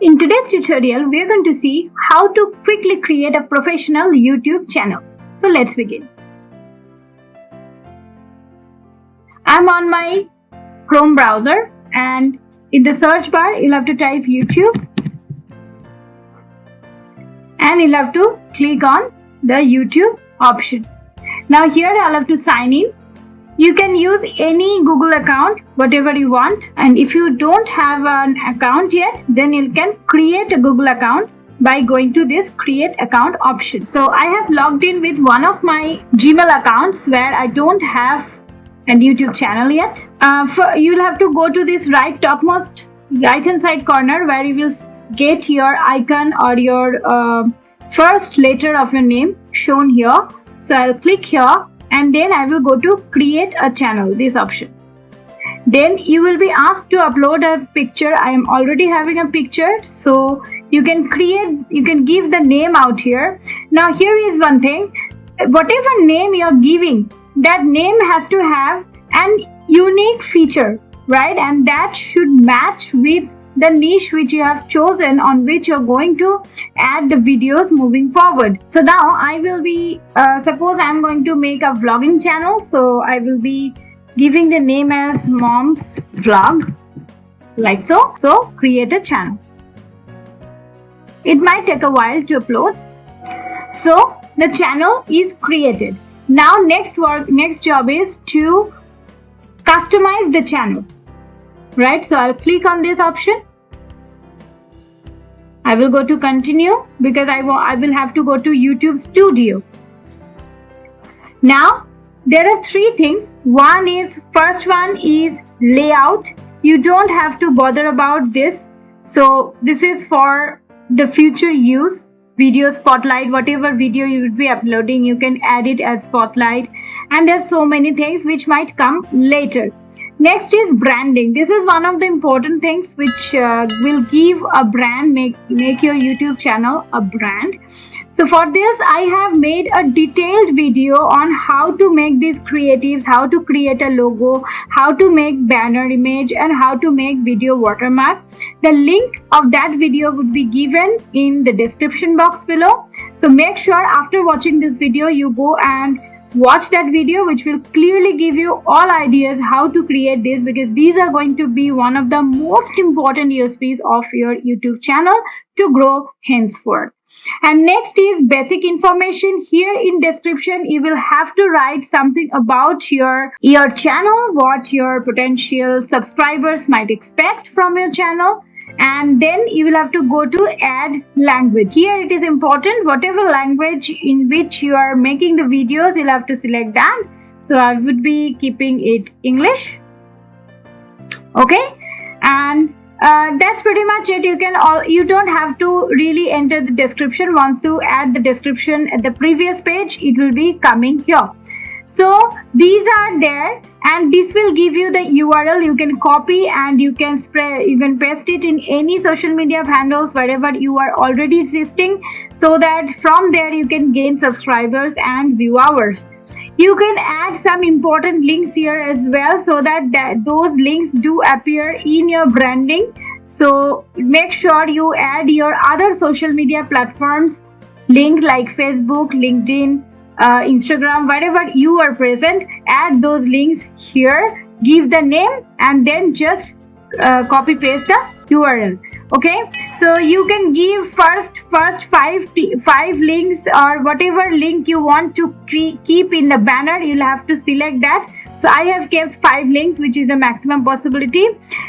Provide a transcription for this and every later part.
In today's tutorial, we are going to see how to quickly create a professional YouTube channel. So let's begin. I'm on my Chrome browser and in the search bar, you'll have to type YouTube and you'll have to click on the YouTube option. Now here I'll have to sign in. You can use any Google account, whatever you want. And if you don't have an account yet, then you can create a Google account by going to this create account option. So I have logged in with one of my Gmail accounts where I don't have a YouTube channel yet. You'll have to go to this topmost right hand side corner where you will get your icon or your first letter of your name shown here. So I'll click here. And then I will go to create a channel, this option. Then you will be asked to upload a picture. I am already having a picture. So you can give the name out here. Now here is one thing. Whatever name you are giving, that name has to have an unique feature, right? And that should match with the niche which you have chosen on which you're going to add the videos moving forward. So now I will be, suppose I'm going to make a vlogging channel. So I will be giving the name as Mom's Vlog, like so. So create a channel. It might take a while to upload. So the channel is created. Now next job is to customize the channel. Right, so I'll click on this option. I will go to continue because I will have to go to YouTube Studio. Now there are three things. First one is layout. You don't have to bother about this. So this is for the future use. Video spotlight, whatever video you would be uploading, you can add it as spotlight. And there's so many things which might come later. Next is branding. This is one of the important things which will give a brand, make your YouTube channel a brand. So for this, I have made a detailed video on how to make these creatives, how to create a logo, how to make banner image, and how to make video watermark. The link of that video would be given in the description box below. So make sure after watching this video, you go and watch that video, which will clearly give you all ideas how to create this, because these are going to be one of the most important USPs of your YouTube channel to grow henceforth. And next is basic information. Here in description, you will have to write something about your channel, what your potential subscribers might expect from your channel. And then you will have to go to add language. Here it is important, whatever language in which you are making the videos, you'll have to select that. So I would be keeping it English. Okay, and that's pretty much it. You don't have to really enter the description. Once you add the description at the previous page, it will be coming here. So these are there, and this will give you the URL. You can copy and you can paste it in any social media handles wherever you are already existing, so that from there you can gain subscribers and view hours. You can add some important links here as well, so that those links do appear in your branding. So make sure you add your other social media platforms link like Facebook, LinkedIn, Instagram, wherever you are present. Add those links here, give the name, and then just copy paste the URL. Okay, so you can give first five links, or whatever link you want to keep in the banner. You'll have to select that. So I have kept 5 links, which is the maximum possibility.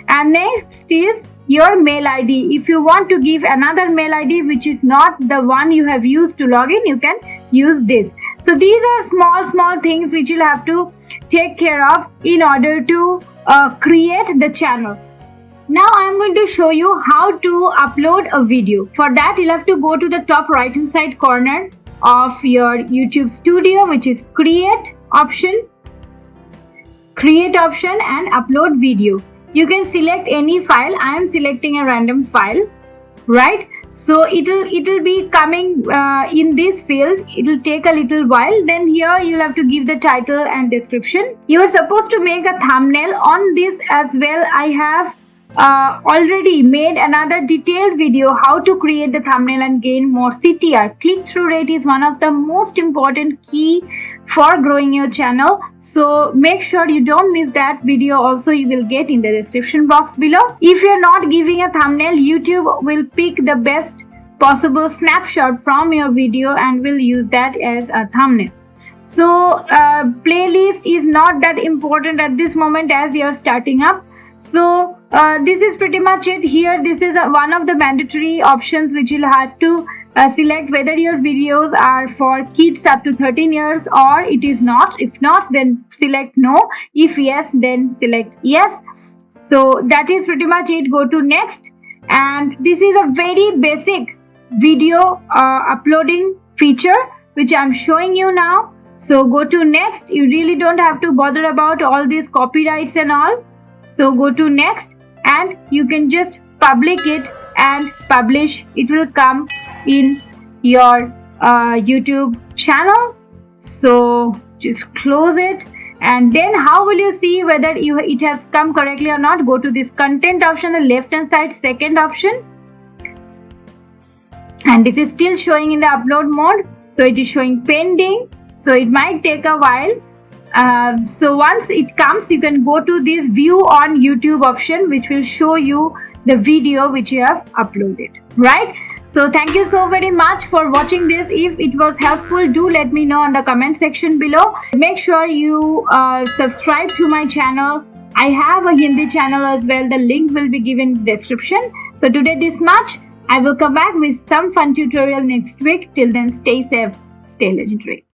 And next is your mail ID. If you want to give another mail ID which is not the one you have used to log in, you can use this. So these are small things which you'll have to take care of in order to create the channel. Now I'm going to show you how to upload a video. For that, you'll have to go to the top right hand side corner of your YouTube Studio, which is create option and upload video. You can select any file. I am selecting a random file, right? So it'll be coming in this field. It'll take a little while. Then here you'll have to give the title and description. You are supposed to make a thumbnail on this as well. I have already made another detailed video how to create the thumbnail and gain more CTR. Click-through rate is one of the most important key for growing your channel. So make sure you don't miss that video. Also, you will get in the description box below. If you're not giving a thumbnail, YouTube will pick the best possible snapshot from your video and will use that as a thumbnail. So playlist is not that important at this moment as you're starting up. So this is pretty much it here. This is one of the mandatory options which you'll have to select whether your videos are for kids up to 13 years or it is not. If not, then select no. If yes, then select yes. So that is pretty much it. Go to next, and this is a very basic video uploading feature which I'm showing you now. So go to next. You really don't have to bother about all these copyrights and all. So go to next, and you can just public it and publish. It will come in your YouTube channel. So just close it, and then how will you see whether it has come correctly or not? Go to this content option, the left hand side, second option, and this is still showing in the upload mode. So it is showing pending. So it might take a while. So once it comes, you can go to this view on YouTube option, which will show you the video which you have uploaded, right? So thank you so very much for watching this. If it was helpful, do let me know on the comment section below. Make sure you subscribe to my channel. I have a Hindi channel as well. The link will be given in the description. So today this much. I will come back with some fun tutorial next week. Till then, stay safe, stay legendary.